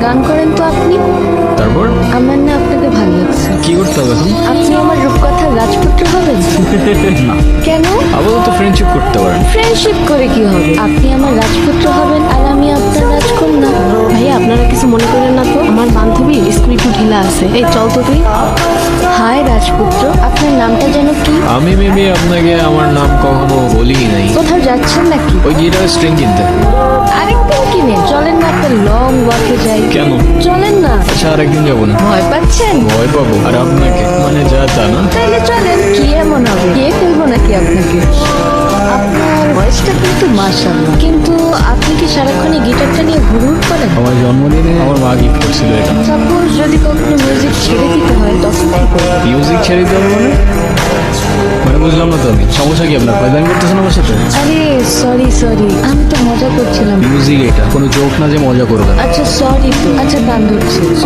গান করেন তো আপনি। তারপর আমার না আপনাকে ভালো লাগছে। কি করতে হবে এখন? আপনি আমার রূপকথার রাজপুত্র হবেন। না, কেন? আপাতত ফ্রেন্ডশিপ করতে পারেন। ফ্রেন্ডশিপ করে কি হবে? আপনি আমার রাজপুত্র হবেন আর আমি আপনার রাজকন্যা। ভাইয়া আপনারা কিছু মনে করেন না তো, আমার বান্ধবী স্কুল একটু ঢিলা আছে। এই চল তো তুই। হাই রাজপুত্র, আপনার নামটা যেন কি? আমি মেবি আপনাকে আমার নাম কখনো বলিই নাই। কোথাও যাচ্ছেন নাকি? ওই গিটার স্ট্রিং কিনতে। আরেকদিন কিনে চলেন না, একটা লং ওয়াকে যাই। কেন? চলেন না। আচ্ছা, আরেকদিন যাবো না। ভয় পাচ্ছেন? ভয় পাবো আর আপনাকে? মানে যা তা না। তাইলে চলেন। কি এমন হবে, কে ফেলবো নাকি আপনাকে? আপনার ভয়েসটা কিন্তু মাশাআল্লাহ, কিন্তু আপনি কি সারাক্ষণ এই গিটারটা নিয়ে ঘুরঘুর করেন? আমার জন্মদিনে আমার মা গিফট করছিল এটা। সাপোজ যদি কখনো মিউজিক ছেড়ে দিতে হয় তখন কি করবেন? মিউজিক ছেড়ে দিতে হবে মানে? মানে বুঝলাম না তো আমি। সমস্যা কি আপনার? ফাইজলামি করতেছেন আমার সাথে? আরে সরি, আমি তো মজা করছিলাম। মিউজিক এটা কোনো জোক না যে মজা করবেন। আচ্ছা সরি তো, আচ্ছা গান ধরছি।